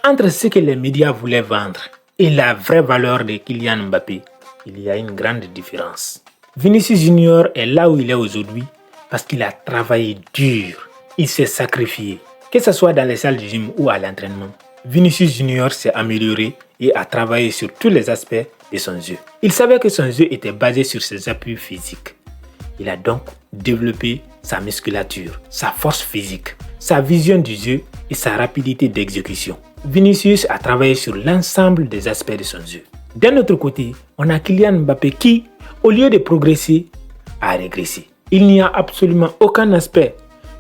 Entre ce que les médias voulaient vendre et la vraie valeur de Kylian Mbappé, il y a une grande différence. Vinicius Junior est là où il est aujourd'hui parce qu'il a travaillé dur. Il s'est sacrifié. Que ce soit dans les salles de gym ou à l'entraînement, Vinicius Junior s'est amélioré et a travaillé sur tous les aspects de son jeu. Il savait que son jeu était basé sur ses appuis physiques. Il a donc développé sa musculature, sa force physique, sa vision du jeu et sa rapidité d'exécution. Vinicius a travaillé sur l'ensemble des aspects de son jeu. D'un autre côté, on a Kylian Mbappé qui, au lieu de progresser, a régressé. Il n'y a absolument aucun aspect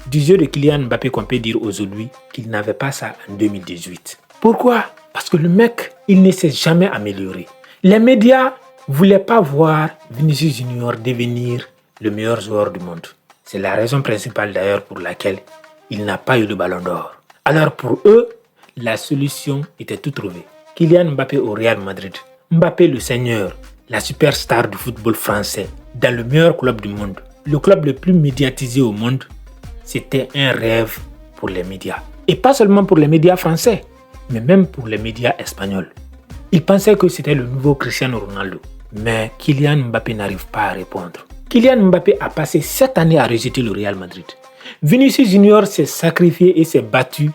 du jeu de Kylian Mbappé qu'on peut dire aujourd'hui qu'il n'avait pas ça en 2018. Pourquoi? Parce que le mec, il ne s'est jamais amélioré. Les médias ne voulaient pas voir Vinicius Junior devenir le meilleur joueur du monde. C'est la raison principale d'ailleurs pour laquelle il n'a pas eu le ballon d'or. Alors pour eux, la solution était tout trouvée. Kylian Mbappé au Real Madrid. Mbappé le seigneur, la superstar du football français, dans le meilleur club du monde. Le club le plus médiatisé au monde, c'était un rêve pour les médias. Et pas seulement pour les médias français, mais même pour les médias espagnols. Ils pensaient que c'était le nouveau Cristiano Ronaldo. Mais Kylian Mbappé n'arrive pas à répondre. Kylian Mbappé a passé 7 années à rejeter le Real Madrid. Vinicius Junior s'est sacrifié et s'est battu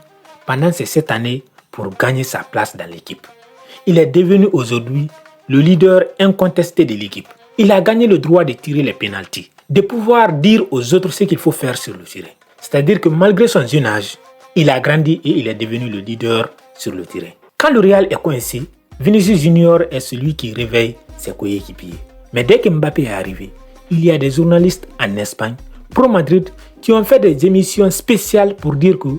pendant ces 7 années pour gagner sa place dans l'équipe. Il est devenu aujourd'hui le leader incontesté de l'équipe. Il a gagné le droit de tirer les pénaltys, de pouvoir dire aux autres ce qu'il faut faire sur le terrain. C'est-à-dire que malgré son jeune âge, il a grandi et il est devenu le leader sur le terrain. Quand le Real est coincé, Vinicius Junior est celui qui réveille ses coéquipiers. Mais dès que Mbappé est arrivé, il y a des journalistes en Espagne, pro Madrid, qui ont fait des émissions spéciales pour dire que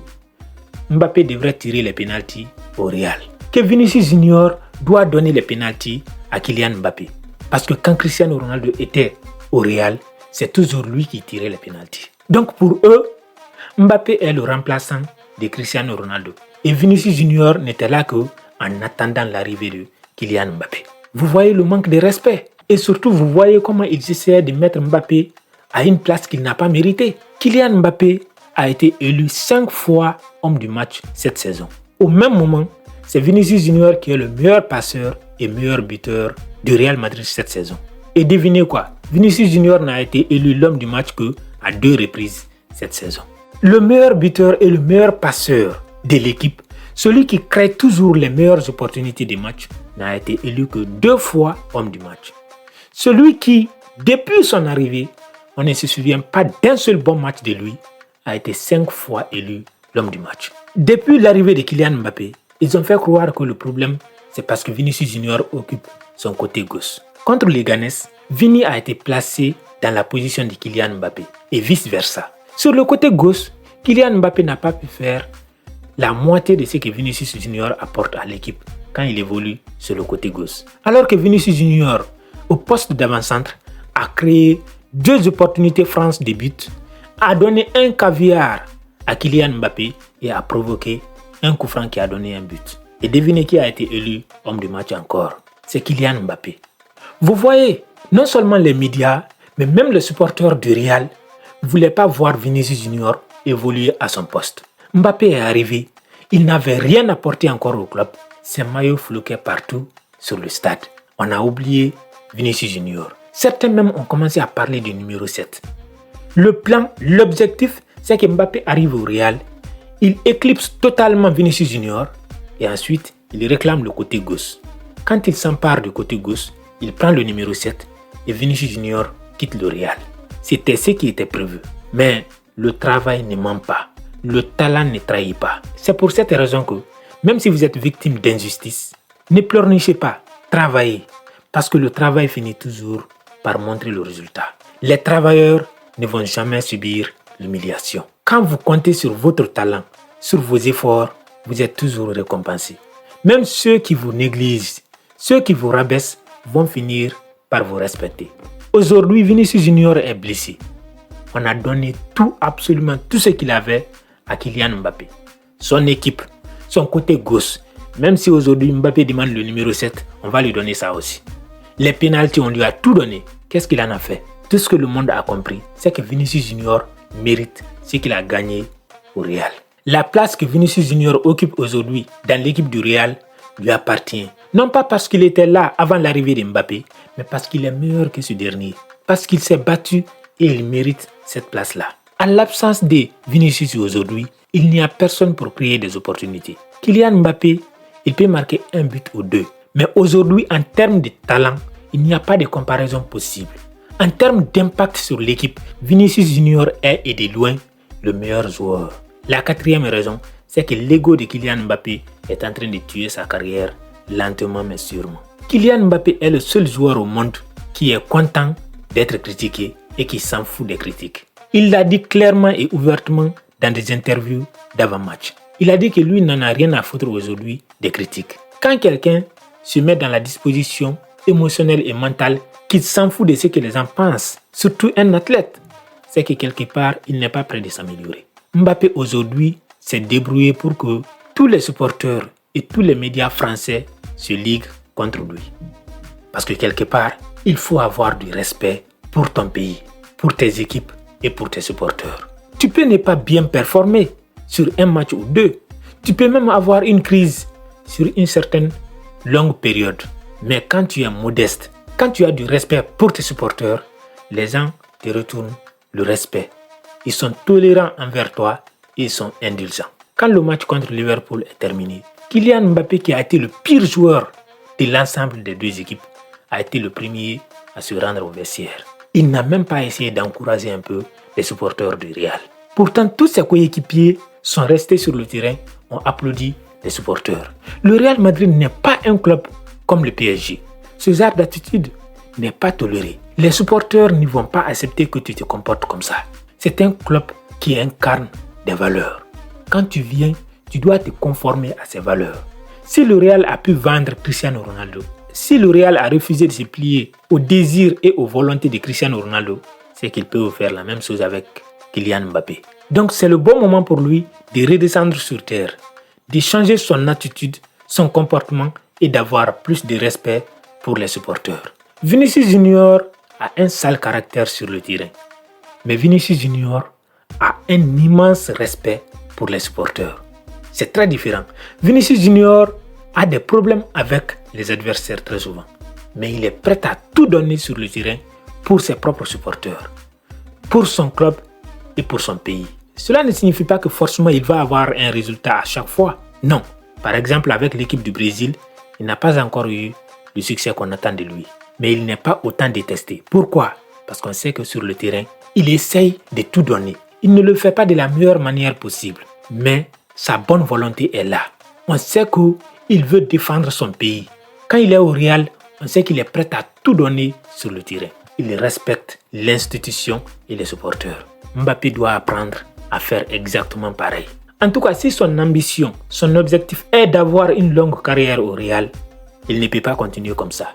Mbappé devrait tirer les pénaltys au Real. Que Vinicius Junior doit donner les pénaltys à Kylian Mbappé. Parce que quand Cristiano Ronaldo était au Real, c'est toujours lui qui tirait les pénaltys. Donc pour eux, Mbappé est le remplaçant de Cristiano Ronaldo. Et Vinicius Junior n'était là qu'en attendant l'arrivée de Kylian Mbappé. Vous voyez le manque de respect. Et surtout, vous voyez comment ils essaient de mettre Mbappé à une place qu'il n'a pas méritée. Kylian Mbappé a été élu 5 fois homme du match cette saison. Au même moment, c'est Vinicius Junior qui est le meilleur passeur et meilleur buteur du Real Madrid cette saison. Et devinez quoi? Vinicius Junior n'a été élu l'homme du match qu'à 2 reprises cette saison. Le meilleur buteur et le meilleur passeur de l'équipe, celui qui crée toujours les meilleures opportunités de match, n'a été élu que 2 fois homme du match. Celui qui, depuis son arrivée, on ne se souvient pas d'un seul bon match de lui, a été 5 fois élu l'homme du match. Depuis l'arrivée de Kylian Mbappé, ils ont fait croire que le problème, c'est parce que Vinicius Junior occupe son côté gauche. Contre les Ghanes, Vini a été placé dans la position de Kylian Mbappé et vice-versa. Sur le côté gauche, Kylian Mbappé n'a pas pu faire la moitié de ce que Vinicius Junior apporte à l'équipe quand il évolue sur le côté gauche. Alors que Vinicius Junior, au poste d'avant-centre, a créé 2 opportunités franches de but, a donné un caviar à Kylian Mbappé et a provoqué un coup franc qui a donné un but. Et devinez qui a été élu homme du match encore? C'est Kylian Mbappé. Vous voyez, non seulement les médias, mais même les supporters du Real ne voulaient pas voir Vinicius Junior évoluer à son poste. Mbappé est arrivé, il n'avait rien apporté encore au club. Ses maillots floquaient partout sur le stade. On a oublié Vinicius Junior. Certains même ont commencé à parler du numéro 7. Le plan, l'objectif, c'est que Mbappé arrive au Real, il éclipse totalement Vinicius Junior et ensuite il réclame le côté gauche. Quand il s'empare du côté gauche, il prend le numéro 7 et Vinicius Junior quitte le Real. C'était ce qui était prévu. Mais le travail ne ment pas. Le talent ne trahit pas. C'est pour cette raison que, même si vous êtes victime d'injustice, ne pleurnichez pas, travaillez. Parce que le travail finit toujours par montrer le résultat. Les travailleurs ne vont jamais subir l'humiliation. Quand vous comptez sur votre talent, sur vos efforts, vous êtes toujours récompensé. Même ceux qui vous négligent, ceux qui vous rabaissent, vont finir par vous respecter. Aujourd'hui, Vinicius Junior est blessé. On a donné tout, absolument tout ce qu'il avait à Kylian Mbappé. Son équipe, son côté gauche. Même si aujourd'hui Mbappé demande le numéro 7, on va lui donner ça aussi. Les pénaltys, on lui a tout donné. Qu'est-ce qu'il en a fait? Tout ce que le monde a compris, c'est que Vinicius Junior mérite ce qu'il a gagné au Real. La place que Vinicius Junior occupe aujourd'hui dans l'équipe du Real lui appartient. Non pas parce qu'il était là avant l'arrivée de Mbappé, mais parce qu'il est meilleur que ce dernier. Parce qu'il s'est battu et il mérite cette place-là. À l'absence de Vinicius aujourd'hui, il n'y a personne pour créer des opportunités. Kylian Mbappé, il peut marquer un but ou deux. Mais aujourd'hui, en termes de talent, il n'y a pas de comparaison possible. En termes d'impact sur l'équipe, Vinicius Junior est et de loin le meilleur joueur. La quatrième raison, c'est que l'ego de Kylian Mbappé est en train de tuer sa carrière lentement mais sûrement. Kylian Mbappé est le seul joueur au monde qui est content d'être critiqué et qui s'en fout des critiques. Il l'a dit clairement et ouvertement dans des interviews d'avant-match. Il a dit que lui n'en a rien à foutre aujourd'hui des critiques. Quand quelqu'un se met dans la disposition émotionnelle et mentale qu'il s'en fout de ce que les gens pensent, surtout un athlète, c'est que quelque part, il n'est pas prêt de s'améliorer. Mbappé aujourd'hui s'est débrouillé pour que tous les supporters et tous les médias français se liguent contre lui. Parce que quelque part, il faut avoir du respect pour ton pays, pour tes équipes et pour tes supporters. Tu peux ne pas bien performer sur un match ou deux. Tu peux même avoir une crise sur une certaine longue période. Mais quand tu es modeste, quand tu as du respect pour tes supporters, les gens te retournent le respect. Ils sont tolérants envers toi et ils sont indulgents. Quand le match contre Liverpool est terminé, Kylian Mbappé, qui a été le pire joueur de l'ensemble des deux équipes, a été le premier à se rendre au vestiaire. Il n'a même pas essayé d'encourager un peu les supporters du Real. Pourtant, tous ses coéquipiers sont restés sur le terrain, ont applaudi les supporters. Le Real Madrid n'est pas un club comme le PSG. Ce genre d'attitude n'est pas toléré. Les supporters ne vont pas accepter que tu te comportes comme ça. C'est un club qui incarne des valeurs. Quand tu viens, tu dois te conformer à ces valeurs. Si le Real a pu vendre Cristiano Ronaldo, si le Real a refusé de se plier aux désirs et aux volontés de Cristiano Ronaldo, c'est qu'il peut faire la même chose avec Kylian Mbappé. Donc c'est le bon moment pour lui de redescendre sur terre, de changer son attitude, son comportement et d'avoir plus de respect pour les supporters. Vinicius Junior a un sale caractère sur le terrain, mais Vinicius Junior a un immense respect pour les supporters. C'est très différent. Vinicius Junior a des problèmes avec les adversaires très souvent, mais il est prêt à tout donner sur le terrain pour ses propres supporters, pour son club et pour son pays. Cela ne signifie pas que forcément il va avoir un résultat à chaque fois. Non. Par exemple, avec l'équipe du Brésil, il n'a pas encore eu le succès qu'on attend de lui. Mais il n'est pas autant détesté. Pourquoi? Parce qu'on sait que sur le terrain, il essaye de tout donner. Il ne le fait pas de la meilleure manière possible. Mais sa bonne volonté est là. On sait qu'il veut défendre son pays. Quand il est au Real, on sait qu'il est prêt à tout donner sur le terrain. Il respecte l'institution et les supporters. Mbappé doit apprendre à faire exactement pareil. En tout cas, si son ambition, son objectif est d'avoir une longue carrière au Real, il ne peut pas continuer comme ça.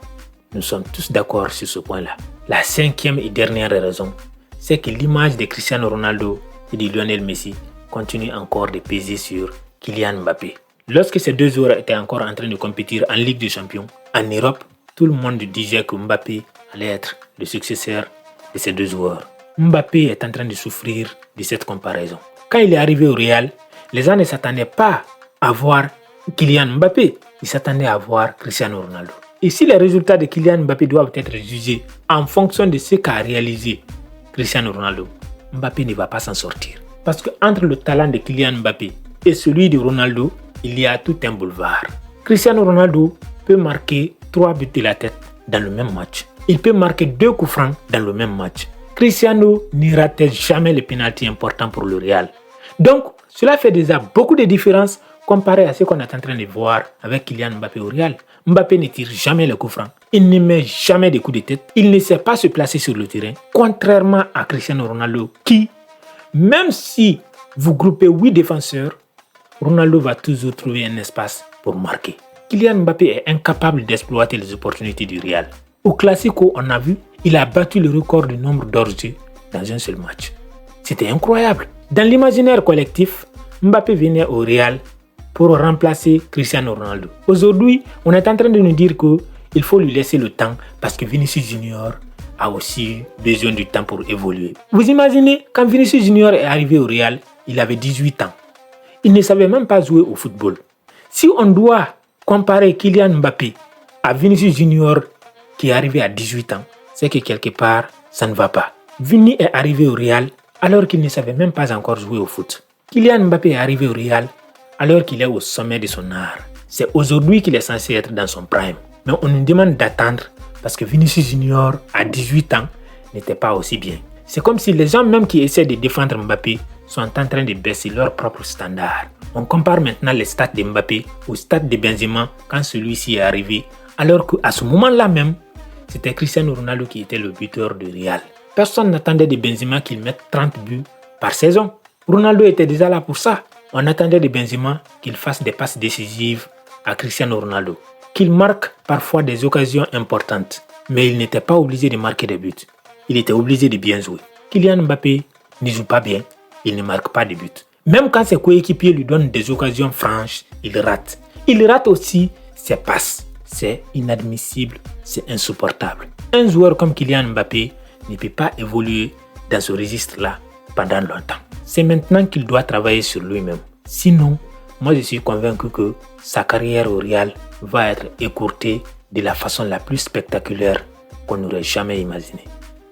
Nous sommes tous d'accord sur ce point-là. La cinquième et dernière raison, c'est que l'image de Cristiano Ronaldo et de Lionel Messi continue encore de peser sur Kylian Mbappé. Lorsque ces deux joueurs étaient encore en train de compétir en Ligue des Champions, en Europe, tout le monde disait que Mbappé allait être le successeur de ces deux joueurs. Mbappé est en train de souffrir de cette comparaison. Quand il est arrivé au Real, les gens ne s'attendaient pas à voir Kylian Mbappé, ils s'attendaient à voir Cristiano Ronaldo. Et si les résultats de Kylian Mbappé doivent être jugés en fonction de ce qu'a réalisé Cristiano Ronaldo, Mbappé ne va pas s'en sortir. Parce qu'entre le talent de Kylian Mbappé et celui de Ronaldo, il y a tout un boulevard. Cristiano Ronaldo peut marquer 3 buts de la tête dans le même match. Il peut marquer 2 coups francs dans le même match. Cristiano ne ratait jamais les pénaltys importants pour le Real. Donc, cela fait déjà beaucoup de différences comparé à ce qu'on est en train de voir avec Kylian Mbappé au Real. Mbappé ne tire jamais le coup franc. Il ne met jamais de coups de tête. Il ne sait pas se placer sur le terrain. Contrairement à Cristiano Ronaldo qui, même si vous groupez 8 défenseurs, Ronaldo va toujours trouver un espace pour marquer. Kylian Mbappé est incapable d'exploiter les opportunités du Real. Au Classico, on a vu, il a battu le record du nombre d'hors-jeu dans un seul match. C'était incroyable. Dans l'imaginaire collectif, Mbappé venait au Real pour remplacer Cristiano Ronaldo. Aujourd'hui, on est en train de nous dire qu'il faut lui laisser le temps parce que Vinicius Junior a aussi besoin du temps pour évoluer. Vous imaginez, quand Vinicius Junior est arrivé au Real, il avait 18 ans. Il ne savait même pas jouer au football. Si on doit comparer Kylian Mbappé à Vinicius Junior qui est arrivé à 18 ans, c'est que quelque part, ça ne va pas. Vini est arrivé au Real alors qu'il ne savait même pas encore jouer au foot. Kylian Mbappé est arrivé au Real alors qu'il est au sommet de son art. C'est aujourd'hui qu'il est censé être dans son prime. Mais on nous demande d'attendre parce que Vinicius Junior, à 18 ans, n'était pas aussi bien. C'est comme si les gens même qui essaient de défendre Mbappé sont en train de baisser leurs propres standards. On compare maintenant les stats de Mbappé aux stats de Benzema quand celui-ci est arrivé, alors qu'à ce moment-là même, c'était Cristiano Ronaldo qui était le buteur du Real. Personne n'attendait de Benzema qu'il mette 30 buts par saison. Ronaldo était déjà là pour ça. On attendait de Benzema qu'il fasse des passes décisives à Cristiano Ronaldo, qu'il marque parfois des occasions importantes, mais il n'était pas obligé de marquer des buts. Il était obligé de bien jouer. Kylian Mbappé ne joue pas bien, il ne marque pas de buts. Même quand ses coéquipiers lui donnent des occasions franches, il rate. Il rate aussi ses passes. C'est inadmissible, c'est insupportable. Un joueur comme Kylian Mbappé ne peut pas évoluer dans ce registre-là pendant longtemps. C'est maintenant qu'il doit travailler sur lui-même. Sinon, moi je suis convaincu que sa carrière au Real va être écourtée de la façon la plus spectaculaire qu'on n'aurait jamais imaginée.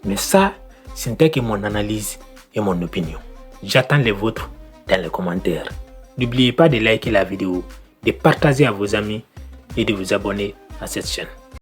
Mais ça, ce n'était que mon analyse et mon opinion. J'attends les vôtres dans les commentaires. N'oubliez pas de liker la vidéo, de partager à vos amis et de vous abonner à cette chaîne.